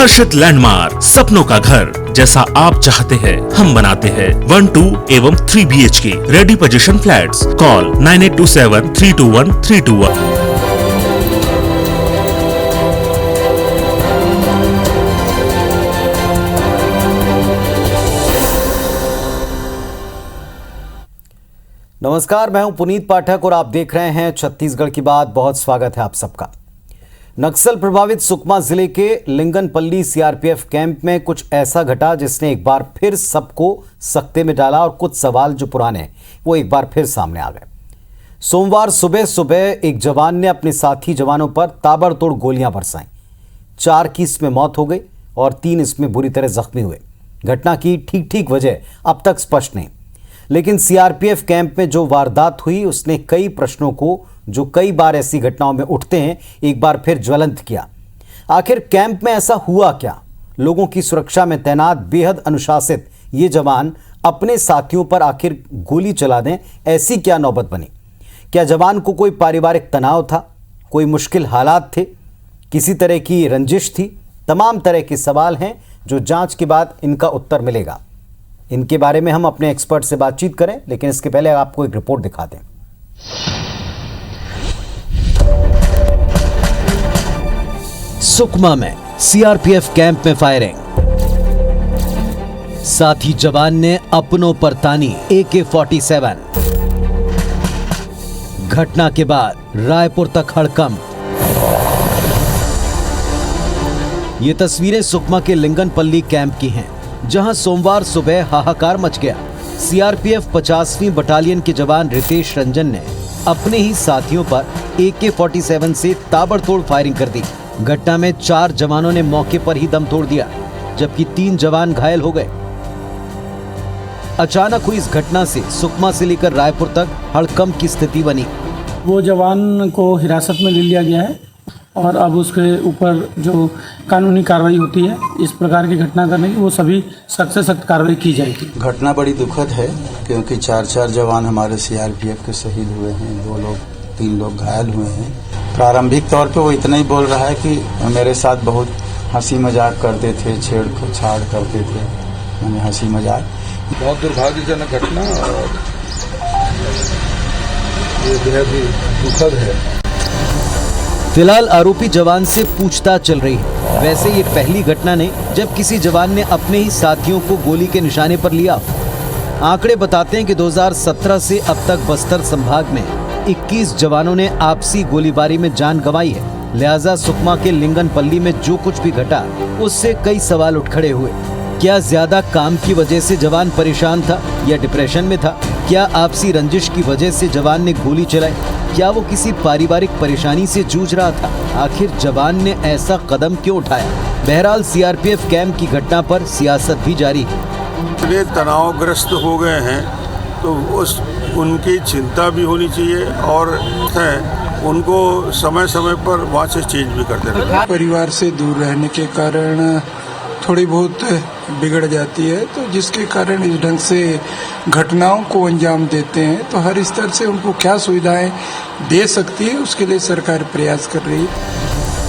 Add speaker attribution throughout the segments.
Speaker 1: हर्षित landmark, सपनों का घर जैसा आप चाहते हैं हम बनाते हैं। 1, 2 एवं 3 BHK ready position flats. Call 9827321321।
Speaker 2: नमस्कार, मैं हूं पुनीत पाठक और आप देख रहे हैं छत्तीसगढ़ की बात। बहुत स्वागत है आप सबका। नक्सल प्रभावित सुकमा जिले के लिंगनपल्ली सीआरपीएफ कैंप में कुछ ऐसा घटा जिसने एक बार फिर सबको सकते में डाला और कुछ सवाल जो पुराने हैं वो एक बार फिर सामने आ गए। सोमवार सुबह सुबह एक जवान ने अपने साथी जवानों पर ताबड़तोड़ गोलियां बरसाईं। 4 की इसमें मौत हो गई और 3 इसमें बुरी तरह जख्मी हुए। घटना की ठीक वजह अब तक स्पष्ट नहीं, लेकिन सीआरपीएफ कैंप में जो वारदात हुई उसने कई प्रश्नों को, जो कई बार ऐसी घटनाओं में उठते हैं, एक बार फिर ज्वलंत किया। आखिर कैंप में ऐसा हुआ क्या? लोगों की सुरक्षा में तैनात बेहद अनुशासित ये जवान अपने साथियों पर आखिर गोली चला दें, ऐसी क्या नौबत बनी? क्या जवान को कोई पारिवारिक तनाव था? कोई मुश्किल हालात थे? किसी तरह की रंजिश थी? तमाम तरह के सवाल हैं जो जांच के बाद इनका उत्तर मिलेगा। इनके बारे में हम अपने एक्सपर्ट से बातचीत करें, लेकिन इसके पहले आपको एक रिपोर्ट दिखा दें। सुकमा में सीआरपीएफ कैंप में फायरिंग। साथी जवान ने अपनों पर तानी AK-47। घटना के बाद रायपुर तक हड़कंप। ये तस्वीरें सुकमा के लिंगनपल्ली कैंप की हैं, जहां सोमवार सुबह हाहाकार मच गया। सीआरपीएफ 50वीं बटालियन के जवान रितेश रंजन ने अपने ही साथियों पर AK-47 से ताबड़तोड़ फायरिंग कर दी। घटना में 4 जवानों ने मौके पर ही दम तोड़ दिया, जबकि 3 जवान घायल हो गए। अचानक हुई इस घटना से सुकमा से लेकर रायपुर तक हड़कंप की स्थिति बनी।
Speaker 3: वो जवान को हिरासत में ले लिया गया है और अब उसके ऊपर जो कानूनी कार्रवाई होती है इस प्रकार की घटना करने की, वो सभी सख्त से सख्त कार्रवाई की जाएगी।
Speaker 4: घटना बड़ी दुखद है क्योंकि 4 जवान हमारे सीआरपीएफ के शहीद हुए हैं, 3 लोग घायल हुए हैं। प्रारंभिक तौर पे वो इतना ही बोल रहा है कि मेरे साथ बहुत हंसी मजाक करते थे, छेड़छाड़ करते थे, मैंने हंसी मजाक।
Speaker 5: बहुत दुर्भाग्यजनक घटना और ये बेहद ही दुखद है।
Speaker 2: फिलहाल आरोपी जवान से पूछताछ चल रही है। वैसे ये पहली घटना नहीं जब किसी जवान ने अपने ही साथियों को गोली के निशाने पर लिया। आंकड़े बताते हैं कि 2017 से अब तक बस्तर संभाग में 21 जवानों ने आपसी गोलीबारी में जान गंवाई है। लिहाजा सुकमा के लिंगनपल्ली में जो कुछ भी घटा उससे कई सवाल उठ खड़े हुए। क्या ज्यादा काम की वजह से जवान परेशान था या डिप्रेशन में था? क्या आपसी रंजिश की वजह से जवान ने गोली चलाई? क्या वो किसी पारिवारिक परेशानी से जूझ रहा था? आखिर जवान ने ऐसा कदम क्यों उठाया? बहरहाल सीआरपीएफ कैंप की घटना पर सियासत भी जारी है।
Speaker 6: वे तनावग्रस्त हो गए हैं तो उनकी चिंता भी होनी चाहिए और उनको समय समय पर वहाँ से चेंज भी करते रहना।
Speaker 7: परिवार से दूर रहने के कारण थोड़ी बहुत बिगड़ जाती है, तो जिसके कारण इस ढंग से घटनाओं को अंजाम देते हैं। तो हर स्तर से उनको क्या सुविधाएं दे सकती है उसके लिए सरकार प्रयास कर रही है।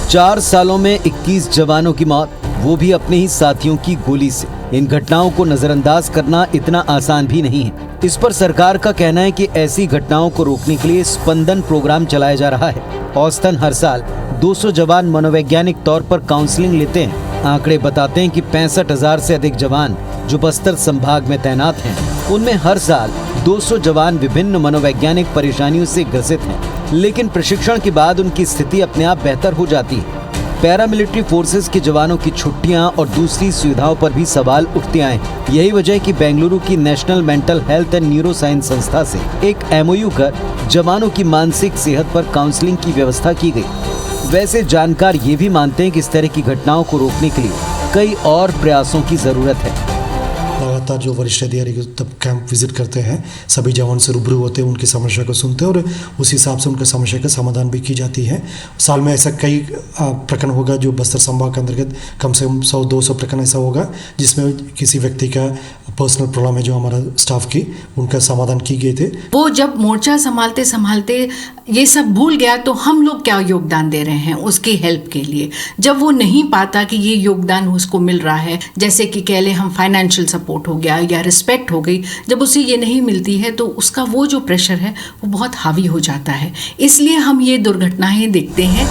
Speaker 2: 4 सालों में 21 जवानों की मौत, वो भी अपने ही साथियों की गोली से। इन घटनाओं को नजरअंदाज करना इतना आसान भी नहीं है। इस पर सरकार का कहना है कि ऐसी घटनाओं को रोकने के लिए स्पंदन प्रोग्राम चलाया जा रहा है। औसतन हर साल 200 जवान मनोवैज्ञानिक तौर पर काउंसलिंग लेते हैं। आंकड़े बताते हैं कि 65,000 से अधिक जवान जो बस्तर संभाग में तैनात हैं, उनमें हर साल 200 जवान विभिन्न मनोवैज्ञानिक परेशानियों से ग्रसित हैं, लेकिन प्रशिक्षण के बाद उनकी स्थिति अपने आप बेहतर हो जाती है। पैरामिलिट्री फोर्सेस के जवानों की छुट्टियां और दूसरी सुविधाओं पर भी सवाल उठते आए। यही वजह है कि बेंगलुरु की national mental health and neuro science संस्था से एक MOU कर जवानों की मानसिक सेहत पर काउंसलिंग की व्यवस्था की गई। वैसे जानकार ये भी मानते हैं कि इस तरह की घटनाओं को रोकने के लिए कई और प्रयासों की जरूरत है।
Speaker 8: लगातार जो वरिष्ठ अधिकारी तब कैंप विजिट करते हैं, सभी जवान से रूबरू होते हैं, उनकी समस्या को सुनते हैं और उस हिसाब से उनकी समस्या का समाधान भी की जाती है। साल में ऐसा कई प्रकरण होगा जो बस्तर संभाग के अंतर्गत कम से कम 100-200 प्रकरण ऐसा होगा जिसमें किसी व्यक्ति का पर्सनल प्रॉब्लम है जो हमारा स्टाफ की उनका समाधान की गए थे।
Speaker 9: वो जब मोर्चा संभालते संभालते ये सब भूल गया तो हम लोग क्या योगदान दे रहे हैं उसकी हेल्प के लिए। जब वो नहीं पाता कि ये योगदान उसको मिल रहा है, जैसे कि कह ले हम फाइनेंशियल सपोर्ट हो गया या रिस्पेक्ट हो गई, जब उसे ये नहीं मिलती है तो उसका वो जो प्रेशर है वो बहुत हावी हो जाता है। इसलिए हम ये दुर्घटनाएं देखते हैं।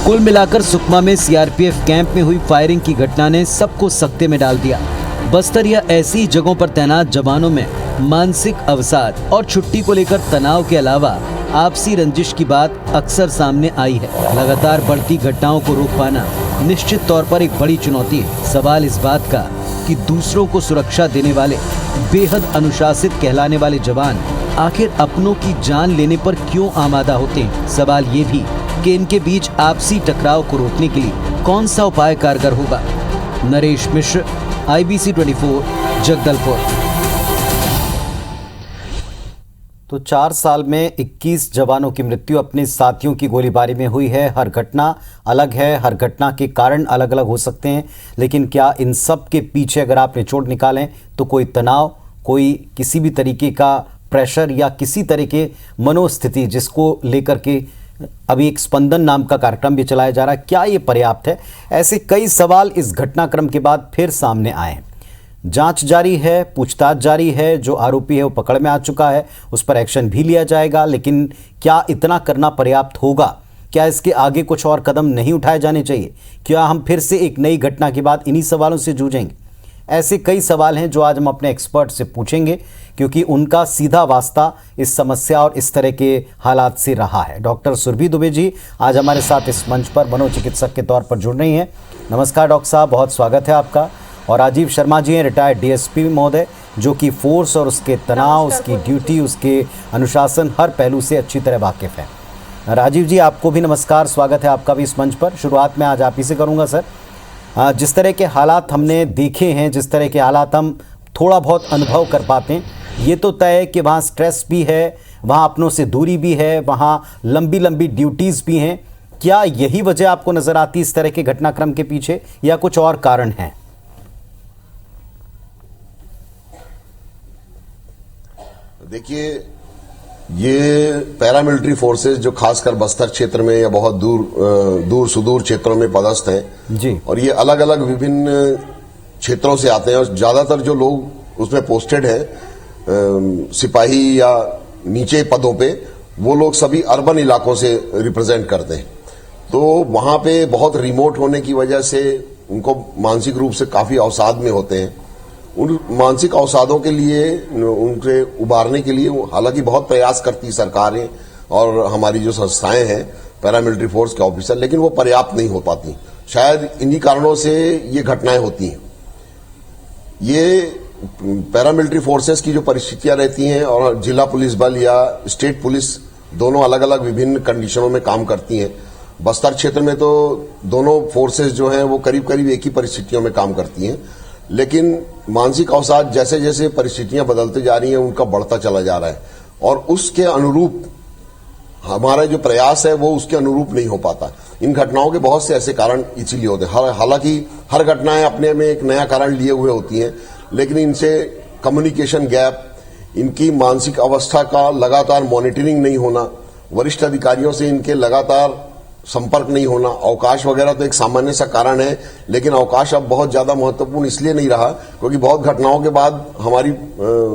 Speaker 2: कुल मिलाकर सुकमा में सीआरपीएफ कैंप में हुई फायरिंग की घटना ने सबको सख्ते में डाल दिया। बस्तर या ऐसी जगहों पर तैनात जवानों में मानसिक अवसाद और छुट्टी को लेकर तनाव के अलावा आपसी रंजिश की बात अक्सर सामने आई है। लगातार बढ़ती घटनाओं को रोक पाना निश्चित तौर पर एक बड़ी चुनौती है। सवाल इस बात का कि दूसरों को सुरक्षा देने वाले बेहद अनुशासित कहलाने वाले जवान आखिर अपनों की जान लेने पर क्यों आमादा होते हैं। सवाल ये भी कि इनके बीच आपसी टकराव को रोकने के लिए कौन सा उपाय कारगर होगा। नरेश मिश्र, IBC 24, जगदलपुर। तो 4 साल में 21 जवानों की मृत्यु अपने साथियों की गोलीबारी में हुई है। हर घटना अलग है, हर घटना के कारण अलग अलग हो सकते हैं, लेकिन क्या इन सब के पीछे अगर आप निचोड़ निकालें तो कोई तनाव, कोई किसी भी तरीके का प्रेशर या किसी तरह के मनोस्थिति जिसको लेकर के अभी एक स्पंदन नाम का कार्यक्रम भी चलाया जा रहा है, क्या ये पर्याप्त है? ऐसे कई सवाल इस घटनाक्रम के बाद फिर सामने आए हैं। जांच जारी है, पूछताछ जारी है, जो आरोपी है वो पकड़ में आ चुका है, उस पर एक्शन भी लिया जाएगा, लेकिन क्या इतना करना पर्याप्त होगा? क्या इसके आगे कुछ और कदम नहीं उठाए जाने चाहिए? क्या हम फिर से एक नई घटना के बाद इन्हीं सवालों से जूझेंगे? ऐसे कई सवाल हैं जो आज हम अपने एक्सपर्ट से पूछेंगे, क्योंकि उनका सीधा वास्ता इस समस्या और इस तरह के हालात से रहा है। डॉक्टर सुरभि दुबे जी आज हमारे साथ इस मंच पर मनोचिकित्सक के तौर पर जुड़ रही हैं। नमस्कार डॉक्टर साहब, बहुत स्वागत है आपका। और राजीव शर्मा जी हैं, रिटायर्ड DSP महोदय, जो कि फोर्स और उसके तनाव, उसकी ड्यूटी, उसके अनुशासन हर पहलू से अच्छी तरह वाकिफ़ हैं। राजीव जी, आपको भी नमस्कार, स्वागत है आपका भी इस मंच पर। शुरुआत में आज आप ही से करूँगा सर। जिस तरह के हालात हमने देखे हैं, जिस तरह के हालात हम थोड़ा बहुत अनुभव कर पाते हैं, ये तो तय है कि वहाँ स्ट्रेस भी है, वहाँ अपनों से दूरी भी है, वहाँ लंबी लंबी ड्यूटीज़ भी हैं। क्या यही वजह आपको नज़र आती इस तरह के घटनाक्रम के पीछे, या कुछ और कारण हैं?
Speaker 10: देखिए, ये पैरामिलिट्री फोर्सेस जो खासकर बस्तर क्षेत्र में या बहुत दूर सुदूर क्षेत्रों में पदस्थ हैं
Speaker 2: जी, और
Speaker 10: ये अलग अलग विभिन्न क्षेत्रों से आते हैं, और ज्यादातर जो लोग उसमें पोस्टेड हैं सिपाही या नीचे पदों पे, वो लोग सभी अर्बन इलाकों से रिप्रेजेंट करते हैं। तो वहां पे बहुत रिमोट होने की वजह से उनको मानसिक रूप से काफी अवसाद में होते हैं। उन मानसिक अवसादों के लिए, उनसे उबारने के लिए हालांकि बहुत प्रयास करती सरकारें और हमारी जो संस्थाएं हैं पैरामिलिट्री फोर्स के ऑफिसर, लेकिन वो पर्याप्त नहीं हो पाती। शायद इन्हीं कारणों से ये घटनाएं होती हैं। ये पैरामिलिट्री फोर्सेस की जो परिस्थितियां रहती हैं, और जिला पुलिस बल या स्टेट पुलिस दोनों अलग अलग विभिन्न कंडीशनों में काम करती हैं। बस्तर क्षेत्र में तो दोनों फोर्सेस जो हैं वो करीब करीब एक ही परिस्थितियों में काम करती हैं, लेकिन मानसिक अवसाद जैसे जैसे परिस्थितियां बदलते जा रही हैं उनका बढ़ता चला जा रहा है, और उसके अनुरूप हमारा जो प्रयास है वो उसके अनुरूप नहीं हो पाता। इन घटनाओं के बहुत से ऐसे कारण इसीलिए होते हैं। हालांकि हर घटनाएं अपने में एक नया कारण लिए हुए होती हैं, लेकिन इनसे कम्युनिकेशन गैप, इनकी मानसिक अवस्था का लगातार मॉनिटरिंग नहीं होना, वरिष्ठ अधिकारियों से इनके लगातार संपर्क नहीं होना, अवकाश वगैरह तो एक सामान्य सा कारण है, लेकिन अवकाश अब बहुत ज्यादा महत्वपूर्ण इसलिए नहीं रहा क्योंकि बहुत घटनाओं के बाद हमारी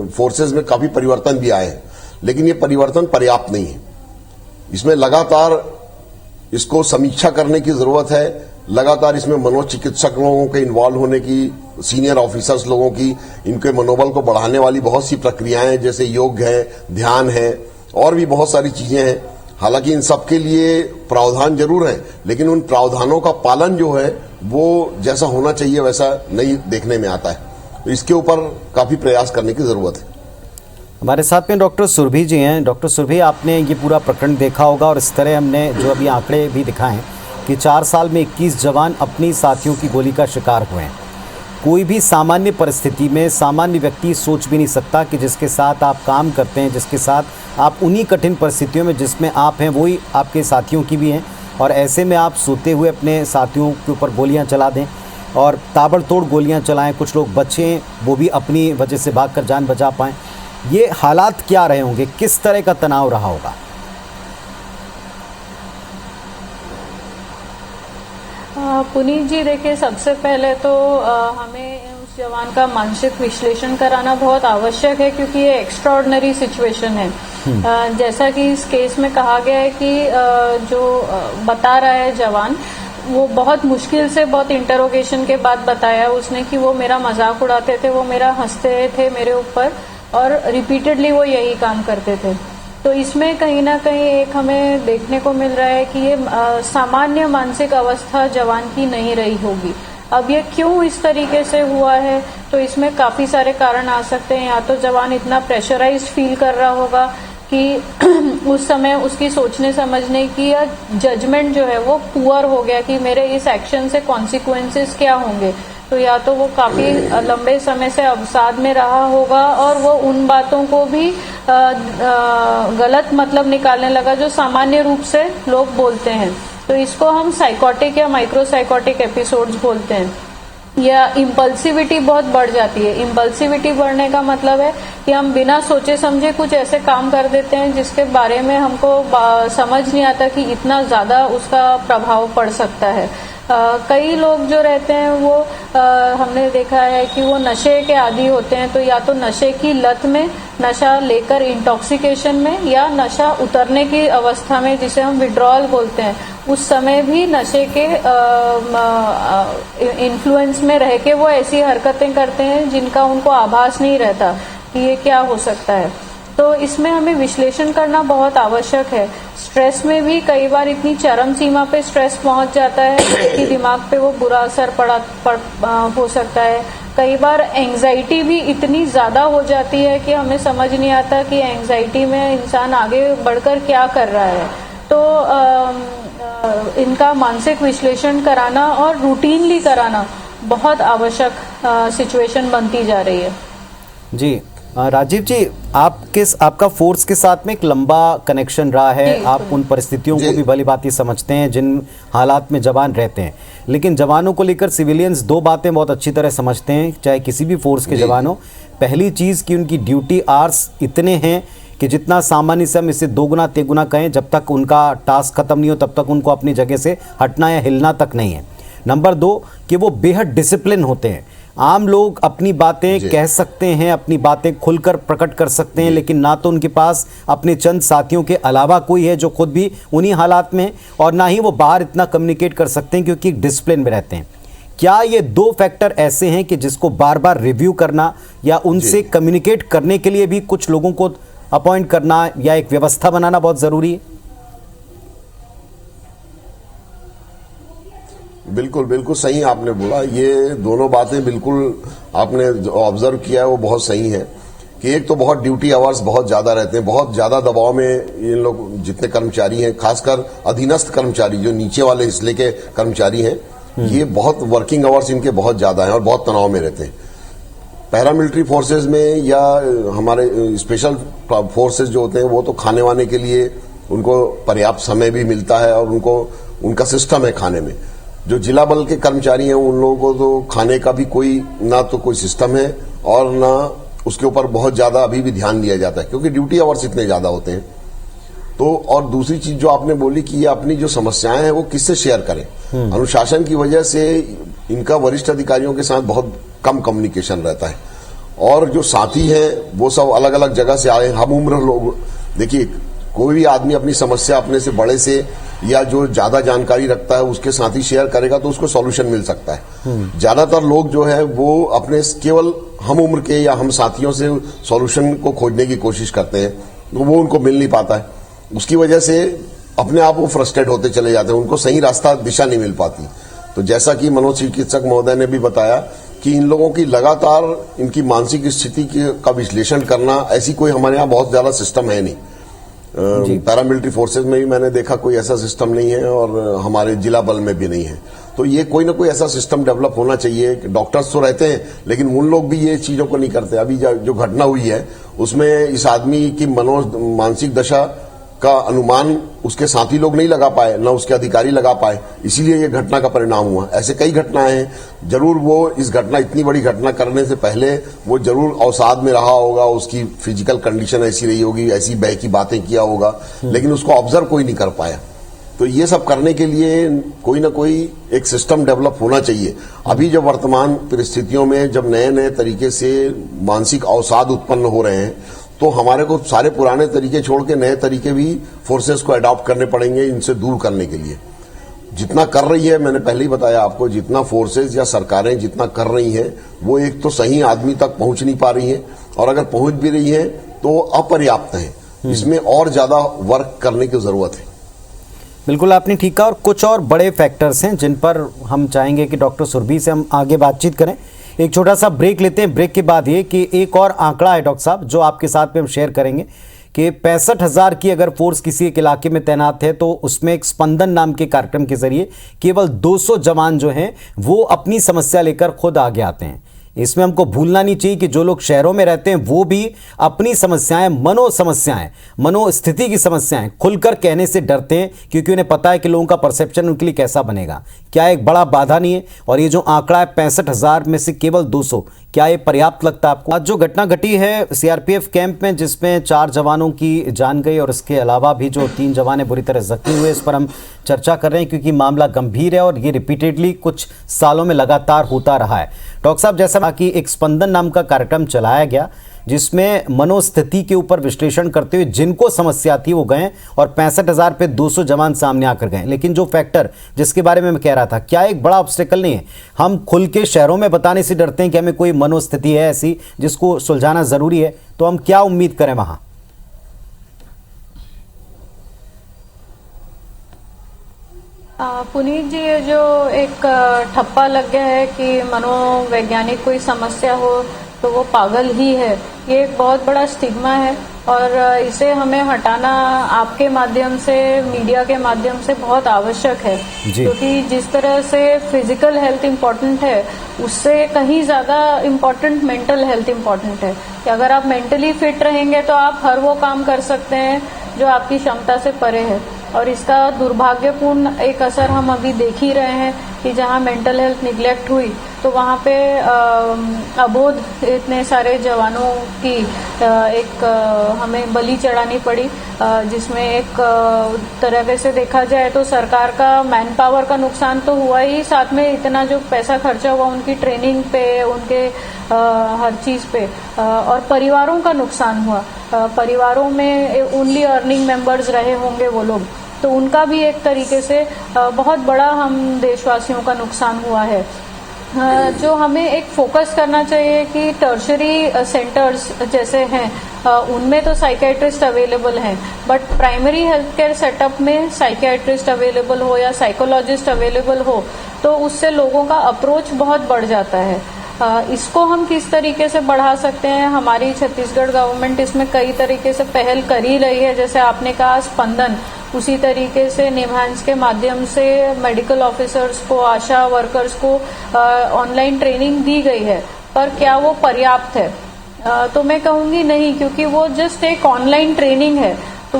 Speaker 10: फोर्सेज में काफी परिवर्तन भी आए हैं, लेकिन ये परिवर्तन पर्याप्त नहीं है। इसमें लगातार इसको समीक्षा करने की जरूरत है, लगातार इसमें मनोचिकित्सक लोगों के इन्वॉल्व होने की, सीनियर ऑफिसर्स लोगों की, इनके मनोबल को बढ़ाने वाली बहुत सी प्रक्रियाएं हैं, जैसे योग है, ध्यान है, और भी बहुत सारी चीजें हैं। हालांकि इन सब के लिए प्रावधान जरूर है, लेकिन उन प्रावधानों का पालन जो है वो जैसा होना चाहिए वैसा नहीं देखने में आता है। तो इसके ऊपर काफी प्रयास करने की जरूरत है।
Speaker 2: हमारे साथ में डॉक्टर सुरभि जी हैं। डॉक्टर सुरभि, आपने ये पूरा प्रकरण देखा होगा, और इस तरह हमने जो अभी आंकड़े भी दिखाए कि 4 साल में 21 जवान अपनी साथियों की गोली का शिकार हुए हैं। कोई भी सामान्य परिस्थिति में सामान्य व्यक्ति सोच भी नहीं सकता कि जिसके साथ आप काम करते हैं, जिसके साथ आप उन्हीं कठिन परिस्थितियों में जिसमें आप हैं वही आपके साथियों की भी हैं, और ऐसे में आप सोते हुए अपने साथियों के ऊपर गोलियां चला दें और ताबड़तोड़ गोलियां चलाएं, कुछ लोग बचें, वो भी अपनी वजह से भागकर जान बचा पाएं। ये हालात क्या रहे होंगे, किस तरह का तनाव रहा होगा?
Speaker 11: पुनीत जी, देखिए, सबसे पहले तो हमें उस जवान का मानसिक विश्लेषण कराना बहुत आवश्यक है, क्योंकि ये एक्स्ट्राऑर्डिनरी सिचुएशन है। जैसा कि इस केस में कहा गया है कि जो बता रहा है जवान, वो बहुत मुश्किल से, बहुत इंटरोगेशन के बाद बताया उसने कि वो मेरा मजाक उड़ाते थे, वो मेरा हंसते थे मेरे ऊपर, और रिपीटेडली वो यही काम करते थे। तो इसमें कहीं ना कहीं एक हमें देखने को मिल रहा है कि ये सामान्य मानसिक अवस्था जवान की नहीं रही होगी। अब ये क्यों इस तरीके से हुआ है, तो इसमें काफी सारे कारण आ सकते हैं। या तो जवान इतना प्रेशराइज्ड फील कर रहा होगा कि उस समय उसकी सोचने समझने की या जजमेंट जो है वो पुअर हो गया कि मेरे इस एक्शन से कॉन्सिक्वेंसेस क्या होंगे। तो या तो वो काफी लंबे समय से अवसाद में रहा होगा और वो उन बातों को भी गलत मतलब निकालने लगा जो सामान्य रूप से लोग बोलते हैं। तो इसको हम साइकोटिक या माइक्रोसाइकोटिक एपिसोड्स बोलते हैं। या इम्पल्सिविटी बहुत बढ़ जाती है। इम्पल्सिविटी बढ़ने का मतलब है कि हम बिना सोचे समझे कुछ ऐसे काम कर देते हैं जिसके बारे में हमको समझ नहीं आता कि इतना ज्यादा उसका प्रभाव पड़ सकता है। कई लोग जो रहते हैं वो हमने देखा है कि वो नशे के आदी होते हैं। तो या तो नशे की लत में, नशा लेकर इंटॉक्सिकेशन में, या नशा उतरने की अवस्था में जिसे हम विड्रॉल बोलते हैं, उस समय भी नशे के इन्फ्लुएंस में रह के वो ऐसी हरकतें करते हैं जिनका उनको आभास नहीं रहता कि ये क्या हो सकता है। तो इसमें हमें विश्लेषण करना बहुत आवश्यक है। स्ट्रेस में भी कई बार इतनी चरम सीमा पे स्ट्रेस पहुंच जाता है कि दिमाग पे वो बुरा असर हो सकता है। कई बार एंजाइटी भी इतनी ज्यादा हो जाती है कि हमें समझ नहीं आता कि एंजाइटी में इंसान आगे बढ़कर क्या कर रहा है। तो इनका मानसिक विश्लेषण कराना और रूटीनली कराना बहुत आवश्यक सिचुएशन बनती जा रही है।
Speaker 2: जी राजीव जी, आपका फोर्स के साथ में एक लंबा कनेक्शन रहा है। आप उन परिस्थितियों को भी भली भांति समझते हैं जिन हालात में जवान रहते हैं। लेकिन जवानों को लेकर सिविलियंस दो बातें बहुत अच्छी तरह समझते हैं, चाहे किसी भी फोर्स के जवानों। पहली चीज़ कि उनकी ड्यूटी आवर्स इतने हैं कि जितना सामान्य से हम इसे दोगुना तेगुना कहें, जब तक उनका टास्क खत्म नहीं हो तब तक उनको अपनी जगह से हटना या हिलना तक नहीं है। नंबर दो कि वो बेहद डिसिप्लिन होते हैं। आम लोग अपनी बातें कह सकते हैं, अपनी बातें खुलकर प्रकट कर सकते हैं, लेकिन ना तो उनके पास अपने चंद साथियों के अलावा कोई है जो खुद भी उन्हीं हालात में, और ना ही वो बाहर इतना कम्युनिकेट कर सकते हैं क्योंकि डिसिप्लिन में रहते हैं। क्या ये दो फैक्टर ऐसे हैं कि जिसको बार बार रिव्यू करना या उनसे कम्युनिकेट करने के लिए भी कुछ लोगों को अपॉइंट करना या एक व्यवस्था बनाना बहुत ज़रूरी है?
Speaker 10: बिल्कुल बिल्कुल सही आपने बोला। ये दोनों बातें बिल्कुल आपने ऑब्जर्व किया है वो बहुत सही है कि एक तो बहुत ड्यूटी आवर्स बहुत ज्यादा रहते हैं, बहुत ज्यादा दबाव में इन लोग जितने कर्मचारी हैं, खासकर अधीनस्थ कर्मचारी जो नीचे वाले हिस्से के कर्मचारी हैं, ये बहुत वर्किंग आवर्स इनके बहुत ज्यादा हैं और बहुत तनाव में रहते हैं। पैरामिलिट्री फोर्सेज में या हमारे स्पेशल फोर्सेज जो होते हैं वो तो खाने वाने के लिए उनको पर्याप्त समय भी मिलता है और उनको उनका सिस्टम है खाने में। जो जिला बल के कर्मचारी हैं उन लोगों को तो खाने का भी ना तो कोई सिस्टम है और ना उसके ऊपर बहुत ज्यादा अभी भी ध्यान दिया जाता है क्योंकि ड्यूटी आवर्स इतने ज्यादा होते हैं। तो और दूसरी चीज जो आपने बोली कि ये अपनी जो समस्याएं हैं वो किससे शेयर करें। अनुशासन की वजह से इनका वरिष्ठ अधिकारियों के साथ बहुत कम कम्युनिकेशन रहता है और जो साथी हैं वो सब अलग अलग जगह से आए, हम उम्र लोग। देखिए, कोई भी आदमी अपनी समस्या अपने से बड़े से या जो ज्यादा जानकारी रखता है उसके साथ ही शेयर करेगा तो उसको सॉल्यूशन मिल सकता है। ज्यादातर लोग जो है वो अपने केवल हम उम्र के या हम साथियों से सॉल्यूशन को खोजने की कोशिश करते हैं, तो वो उनको मिल नहीं पाता है। उसकी वजह से अपने आप वो फ्रस्ट्रेट होते चले जाते हैं, उनको सही रास्ता दिशा नहीं मिल पाती। तो जैसा कि मनोचिकित्सक महोदय ने भी बताया कि इन लोगों की लगातार इनकी मानसिक स्थिति का विश्लेषण करना, ऐसी कोई हमारे यहाँ बहुत ज्यादा सिस्टम है नहीं। पैरामिलिट्री फोर्सेज में भी मैंने देखा कोई ऐसा सिस्टम नहीं है और हमारे जिला बल में भी नहीं है। तो ये कोई ना कोई ऐसा सिस्टम डेवलप होना चाहिए। डॉक्टर्स तो रहते हैं लेकिन उन लोग भी ये चीजों को नहीं करते। अभी जो घटना हुई है उसमें इस आदमी की मानसिक दशा का अनुमान उसके साथी लोग नहीं लगा पाए, ना उसके अधिकारी लगा पाए, इसीलिए ये घटना का परिणाम हुआ। ऐसे कई घटनाएं हैं। जरूर वो इस घटना, इतनी बड़ी घटना करने से पहले वो जरूर अवसाद में रहा होगा, उसकी फिजिकल कंडीशन ऐसी रही होगी, ऐसी बह की बातें किया होगा, लेकिन उसको ऑब्जर्व कोई नहीं कर पाया। तो ये सब करने के लिए कोई ना कोई एक सिस्टम डेवलप होना चाहिए। अभी जब वर्तमान परिस्थितियों में जब नए नए तरीके से मानसिक अवसाद उत्पन्न हो रहे हैं तो हमारे को सारे पुराने तरीके छोड़ के नए तरीके भी फोर्सेस को अडॉप्ट करने पड़ेंगे इनसे दूर करने के लिए। जितना कर रही है, मैंने पहले ही बताया आपको, जितना फोर्सेस या सरकारें जितना कर रही हैं वो एक तो सही आदमी तक पहुंच नहीं पा रही हैं, और अगर पहुंच भी रही हैं तो अपर्याप्त है। इसमें और ज्यादा वर्क करने की जरूरत है।
Speaker 2: बिल्कुल आपने ठीक कहा। और कुछ और बड़े फैक्टर्स हैं जिन पर हम चाहेंगे कि डॉक्टर सुरभि से हम आगे बातचीत करें। एक छोटा सा ब्रेक लेते हैं। ब्रेक के बाद ये कि एक और आंकड़ा है डॉक्टर साहब जो आपके साथ में हम शेयर करेंगे कि 65,000 की अगर फोर्स किसी एक इलाके में तैनात है तो उसमें एक स्पंदन नाम के कार्यक्रम के जरिए केवल 200 जवान जो हैं वो अपनी समस्या लेकर खुद आगे आते हैं। इसमें हमको भूलना नहीं चाहिए कि जो लोग शहरों में रहते हैं वो भी अपनी समस्याएं, समस्याएं, मनोस्थिति की समस्याएं खुलकर कहने से डरते हैं क्योंकि उन्हें पता है कि लोगों का परसेप्शन उनके लिए कैसा बनेगा। क्या एक बड़ा बाधा नहीं है? और ये जो आंकड़ा है 65,000 में से केवल 200, क्या ये पर्याप्त लगता है आपको? आज जो घटना घटी है सीआरपीएफ कैंप में जिसमें 4 जवानों की जान गई और इसके अलावा भी जो 3 जवान बुरी तरह जख्मी हुए, इस पर हम चर्चा कर रहे हैं क्योंकि मामला गंभीर है और ये रिपीटेडली कुछ सालों में लगातार होता रहा है। डॉक्टर साहब, जैसा कि एक स्पंदन नाम का कार्यक्रम चलाया गया जिसमें मनोस्थिति के ऊपर विश्लेषण करते हुए जिनको समस्या थी वो गए और 65,000 पे 200 जवान सामने आकर गए। लेकिन जो फैक्टर जिसके बारे में मैं कह रहा था, क्या एक बड़ा ऑब्स्टेकल नहीं है? हम खुल के शहरों में बताने से डरते हैं कि हमें कोई मनोस्थिति है ऐसी जिसको सुलझाना जरूरी है, तो हम क्या उम्मीद करें वहां?
Speaker 11: पुनीत जी, ये जो एक ठप्पा लग गया है कि मनोवैज्ञानिक कोई समस्या हो तो वो पागल ही है, ये एक बहुत बड़ा स्टिग्मा है और इसे हमें हटाना आपके माध्यम से, मीडिया के माध्यम से बहुत आवश्यक है। क्योंकि जिस तरह से फिजिकल हेल्थ इम्पोर्टेंट है उससे कहीं ज्यादा इम्पोर्टेंट मेंटल हेल्थ इम्पोर्टेंट है कि अगर आप मेंटली फिट रहेंगे तो आप हर वो काम कर सकते हैं जो आपकी क्षमता से परे है। और इसका दुर्भाग्यपूर्ण एक असर हम अभी देख ही रहे हैं कि जहां मेंटल हेल्थ निग्लेक्ट हुई तो वहां पे अबोध इतने सारे जवानों की एक हमें बलि चढ़ानी पड़ी, जिसमें एक तरह से देखा जाए तो सरकार का मैन पावर का नुकसान तो हुआ ही, साथ में इतना जो पैसा खर्चा हुआ उनकी ट्रेनिंग पे, उनके हर चीज पे, और परिवारों का नुकसान हुआ। परिवारों में ओनली अर्निंग मेंबर्स रहे होंगे वो लोग, तो उनका भी एक तरीके से बहुत बड़ा हम देशवासियों का नुकसान हुआ है। जो हमें एक फोकस करना चाहिए कि टर्शरी सेंटर्स जैसे हैं उनमें तो साइकियाट्रिस्ट अवेलेबल हैं, but primary health care setup में साइकियाट्रिस्ट अवेलेबल हो या साइकोलॉजिस्ट अवेलेबल हो तो उससे लोगों का अप्रोच बहुत बढ़ जाता है। इसको हम किस तरीके से बढ़ा सकते हैं? हमारी छत्तीसगढ़ गवर्नमेंट इसमें कई तरीके से पहल कर ही रही है, जैसे आपने कहा स्पंदन, उसी तरीके से निम्हांस के माध्यम से मेडिकल ऑफिसर्स को, आशा वर्कर्स को ऑनलाइन ट्रेनिंग दी गई है, पर क्या वो पर्याप्त है? तो मैं कहूंगी नहीं, क्योंकि वो जस्ट एक ऑनलाइन ट्रेनिंग है, तो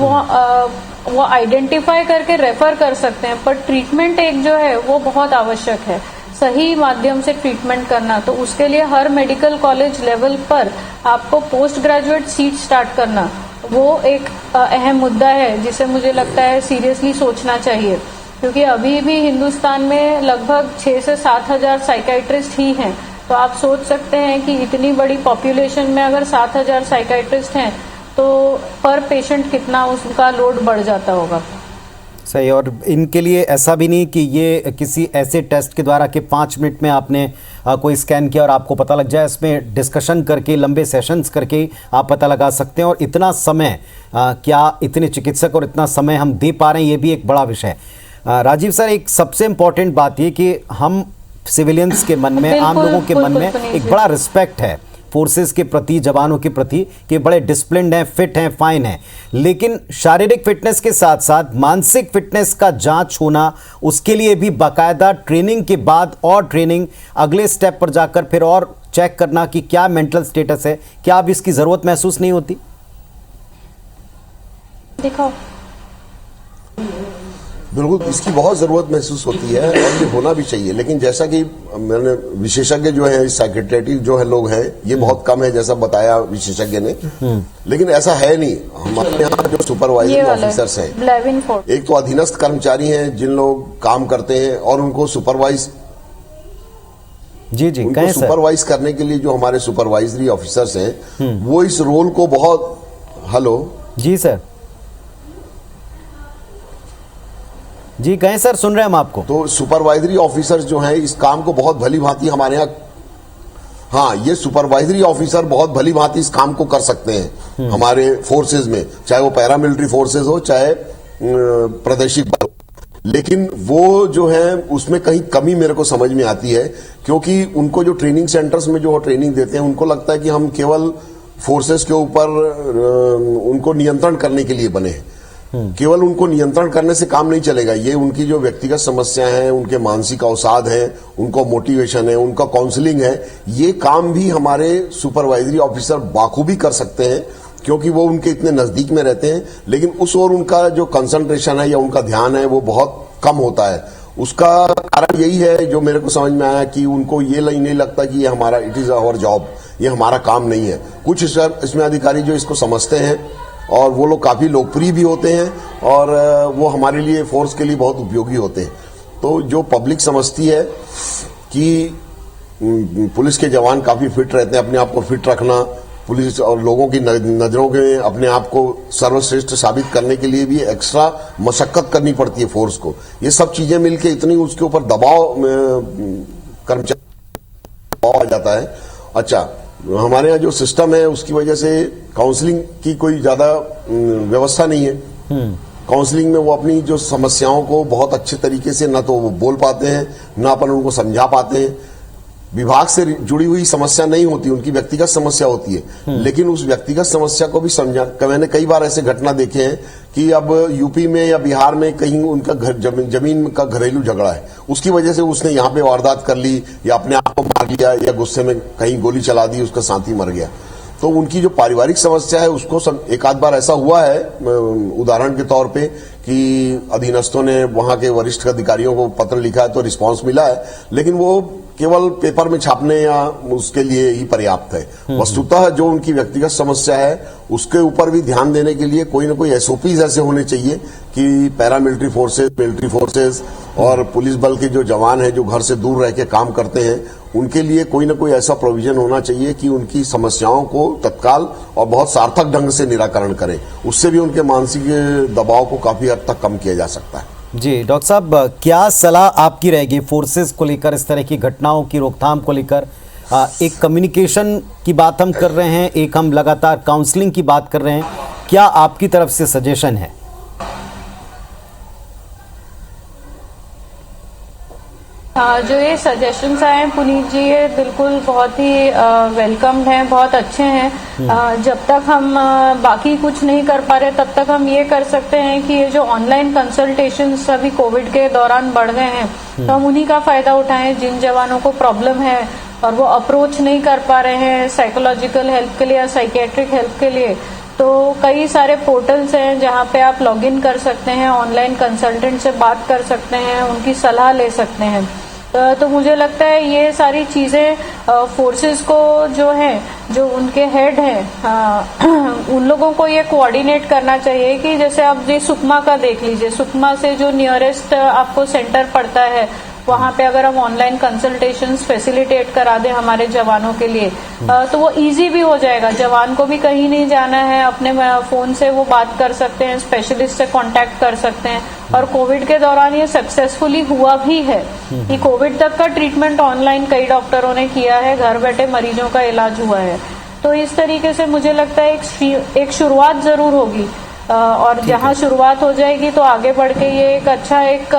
Speaker 11: वो आइडेंटिफाई करके रेफर कर सकते हैं, पर ट्रीटमेंट एक जो है वो बहुत आवश्यक है, सही माध्यम से ट्रीटमेंट करना। तो उसके लिए हर मेडिकल कॉलेज लेवल पर आपको पोस्ट ग्रेजुएट सीट स्टार्ट करना वो एक अहम मुद्दा है जिसे मुझे लगता है सीरियसली सोचना चाहिए, क्योंकि अभी भी हिंदुस्तान में लगभग 6 से 7 हजार साइकियाट्रिस्ट ही हैं। तो आप सोच सकते हैं कि इतनी बड़ी पॉपुलेशन में अगर 7 हजार साइकियाट्रिस्ट हैं तो पर पेशेंट कितना उसका लोड बढ़ जाता होगा।
Speaker 2: सही। और इनके लिए ऐसा भी नहीं कि ये किसी ऐसे टेस्ट के द्वारा कि 5 मिनट में आपने कोई स्कैन किया और आपको पता लग जाए। इसमें डिस्कशन करके, लंबे सेशंस करके आप पता लगा सकते हैं। और इतना समय क्या इतने चिकित्सक और इतना समय हम दे पा रहे हैं, ये भी एक बड़ा विषय है। राजीव सर, एक सबसे इम्पॉर्टेंट बात ये कि हम सिविलियंस के मन में, आम लोगों के मन में एक बड़ा रिस्पेक्ट है फोर्सेस के प्रति, जवानों के प्रति कि बड़े डिसिप्लिन्ड हैं, फिट हैं, फाइन हैं, लेकिन शारीरिक फिटनेस के साथ साथ मानसिक फिटनेस का जांच होना, उसके लिए भी बाकायदा ट्रेनिंग के बाद और ट्रेनिंग, अगले स्टेप पर जाकर फिर और चेक करना कि क्या मेंटल स्टेटस है, क्या अब इसकी ज़रूरत महसूस नहीं होती?
Speaker 11: देखो,
Speaker 10: बिल्कुल इसकी बहुत ज़रूरत महसूस होती है और ये होना भी चाहिए, लेकिन जैसा कि मैंने विशेषज्ञ जो है, साइकेट्रिस्ट जो है लोग हैं, ये बहुत कम है जैसा बताया विशेषज्ञ ने, लेकिन ऐसा है नहीं। हमारे यहाँ जो सुपरवाइजरी ऑफिसर्स हैं, एक तो अधीनस्थ कर्मचारी हैं जिन लोग काम करते हैं और उनको सुपरवाइज उनको सुपरवाइज करने के लिए जो हमारे सुपरवाइजरी ऑफिसर्स हैं, वो इस रोल को बहुत
Speaker 2: जी सर जी कहें सर, सुन रहे हैं हम आपको।
Speaker 10: तो सुपरवाइजरी ऑफिसर्स जो हैं इस काम को बहुत भली भांति हमारे यहाँ, हाँ, ये सुपरवाइजरी ऑफिसर बहुत भली भांति इस काम को कर सकते हैं हमारे फोर्सेज में, चाहे वो पैरामिलिट्री फोर्सेज हो चाहे प्रादेशिक बल हो। लेकिन वो जो है उसमें कहीं कमी मेरे को समझ में आती है, क्योंकि उनको जो ट्रेनिंग सेंटर्स में जो ट्रेनिंग देते हैं, उनको लगता है कि हम केवल फोर्सेस के ऊपर उनको नियंत्रण करने के लिए बने हैं। केवल उनको नियंत्रण करने से काम नहीं चलेगा, ये उनकी जो व्यक्तिगत समस्याएं हैं, उनके मानसिक अवसाद हैं, उनको मोटिवेशन है, उनका काउंसलिंग है, ये काम भी हमारे सुपरवाइजरी ऑफिसर बाखूबी कर सकते हैं, क्योंकि वो उनके इतने नजदीक में रहते हैं। लेकिन उस ओर उनका जो कंसंट्रेशन है या उनका ध्यान है वो बहुत कम होता है। उसका कारण यही है जो मेरे को समझ में आया कि उनको ये नहीं लगता कि ये हमारा, इट इज आवर जॉब, ये हमारा काम नहीं है। कुछ इसमें अधिकारी जो इसको समझते हैं और वो लोग काफी लोकप्रिय भी होते हैं और वो हमारे लिए, फोर्स के लिए बहुत उपयोगी होते हैं। तो जो पब्लिक समझती है कि पुलिस के जवान काफी फिट रहते हैं, अपने आप को फिट रखना, पुलिस और लोगों की नजरों में अपने आप को सर्वश्रेष्ठ साबित करने के लिए भी एक्स्ट्रा मशक्कत करनी पड़ती है फोर्स को। ये सब चीजें मिलके इतनी उसके ऊपर दबाव कर्मचारी आ जाता है। अच्छा, हमारे यहाँ जो सिस्टम है उसकी वजह से काउंसलिंग की कोई ज्यादा व्यवस्था नहीं है। काउंसलिंग में वो अपनी जो समस्याओं को बहुत अच्छे तरीके से ना तो वो बोल पाते हैं, ना अपन उनको समझा पाते हैं। विभाग से जुड़ी हुई समस्या नहीं होती, उनकी व्यक्तिगत समस्या होती है, लेकिन उस व्यक्तिगत समस्या को भी समझा। मैंने कई बार ऐसे घटना देखे हैं कि अब यूपी में या बिहार में कहीं उनका जमीन का घरेलू झगड़ा है, उसकी वजह से उसने यहाँ पे वारदात कर ली या अपने आप को मार लिया या गुस्से में कहीं गोली चला दी, उसका साथी मर गया। तो उनकी जो पारिवारिक समस्या है उसको एक आध बार ऐसा हुआ है, उदाहरण के तौर पे, कि अधीनस्थों ने वहां के वरिष्ठ अधिकारियों को पत्र लिखा है तो रिस्पांस मिला है, लेकिन वो केवल पेपर में छापने या उसके लिए ही पर्याप्त है। वस्तुतः जो उनकी व्यक्तिगत समस्या है उसके ऊपर भी ध्यान देने के लिए कोई ना कोई एसओपीज ऐसे होने चाहिए कि पैरामिलिट्री फोर्सेस, मिलिट्री फोर्सेस और पुलिस बल के जो जवान हैं जो घर से दूर रह के काम करते हैं, उनके लिए कोई ना कोई ऐसा प्रोविजन होना चाहिए कि उनकी समस्याओं को तत्काल और बहुत सार्थक ढंग से निराकरण करें। उससे भी उनके मानसिक दबाव को काफी हद तक कम किया जा सकता है।
Speaker 2: जी डॉक्टर साहब, क्या सलाह आपकी रहेगी फोर्सेस को लेकर, इस तरह की घटनाओं की रोकथाम को लेकर? एक कम्युनिकेशन की बात हम कर रहे हैं, एक हम लगातार काउंसलिंग की बात कर रहे हैं, क्या आपकी तरफ से सजेशन है?
Speaker 11: जो ये सजेशंस आए हैं पुनीत जी, ये बिल्कुल बहुत ही वेलकम्ड हैं, बहुत अच्छे हैं। जब तक हम बाकी कुछ नहीं कर पा रहे तब तक हम ये कर सकते हैं कि ये जो ऑनलाइन कंसल्टेशंस अभी कोविड के दौरान बढ़ गए हैं, तो हम उन्हीं का फायदा उठाएं। जिन जवानों को प्रॉब्लम है और वो अप्रोच नहीं कर पा रहे हैं साइकोलॉजिकल हेल्प के लिए या साइकेट्रिक हेल्प के लिए, तो कई सारे पोर्टल्स हैं जहां पे आप लॉगिन कर सकते हैं, ऑनलाइन कंसल्टेंट से बात कर सकते हैं, उनकी सलाह ले सकते हैं। तो मुझे लगता है ये सारी चीजें फोर्सेस को जो है, जो उनके हेड हैं, उन लोगों को ये कोऑर्डिनेट करना चाहिए कि जैसे आप ये सुकमा का देख लीजिए, सुकमा से जो नियरेस्ट आपको सेंटर पड़ता है वहां पे अगर हम ऑनलाइन कंसल्टेशंस फैसिलिटेट करा दें हमारे जवानों के लिए, तो वो इजी भी हो जाएगा। जवान को भी कहीं नहीं जाना है, अपने फोन से वो बात कर सकते हैं, स्पेशलिस्ट से कांटेक्ट कर सकते हैं। और कोविड के दौरान ये सक्सेसफुली हुआ भी है कि कोविड तक का ट्रीटमेंट ऑनलाइन कई डॉक्टरों ने किया है, घर बैठे मरीजों का इलाज हुआ है। तो इस तरीके से मुझे लगता है एक शुरुआत जरूर होगी, और जहां शुरुआत हो जाएगी तो आगे बढ़ के ये एक अच्छा एक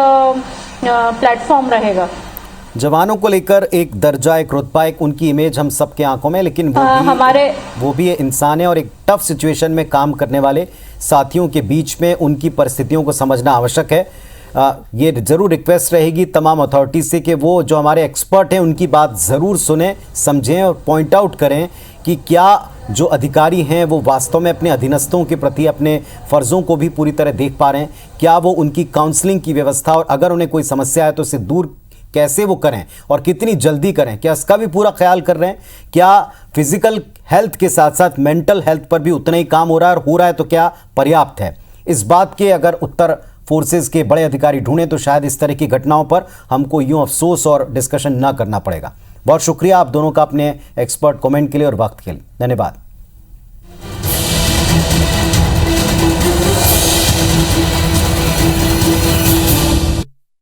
Speaker 11: प्लेटफॉर्म रहेगा।
Speaker 2: जवानों को लेकर एक दर्जा, एक रुतबा, एक उनकी इमेज हम सबके आंखों में, लेकिन वो भी इंसान है और एक टफ सिचुएशन में काम करने वाले साथियों के बीच में उनकी परिस्थितियों को समझना आवश्यक है। ये ज़रूर रिक्वेस्ट रहेगी तमाम अथॉरिटी से कि वो जो हमारे एक्सपर्ट हैं उनकी बात ज़रूर सुने, समझें और पॉइंट आउट करें कि क्या जो अधिकारी हैं वो वास्तव में अपने अधीनस्थों के प्रति अपने फ़र्ज़ों को भी पूरी तरह देख पा रहे हैं, क्या वो उनकी काउंसलिंग की व्यवस्था और अगर उन्हें कोई समस्या है तो उसे दूर कैसे वो करें और कितनी जल्दी करें, क्या इसका भी पूरा ख्याल कर रहे हैं, क्या फिजिकल हेल्थ के साथ साथ मेंटल हेल्थ पर भी उतना ही काम हो रहा है और हो रहा है तो क्या पर्याप्त है। इस बात के अगर उत्तर फोर्सेस के बड़े अधिकारी ढूंढें तो शायद इस तरह की घटनाओं पर हमको यूं अफसोस और डिस्कशन ना करना पड़ेगा। बहुत शुक्रिया आप दोनों का अपने एक्सपर्ट कमेंट के लिए और वक्त के लिए, धन्यवाद।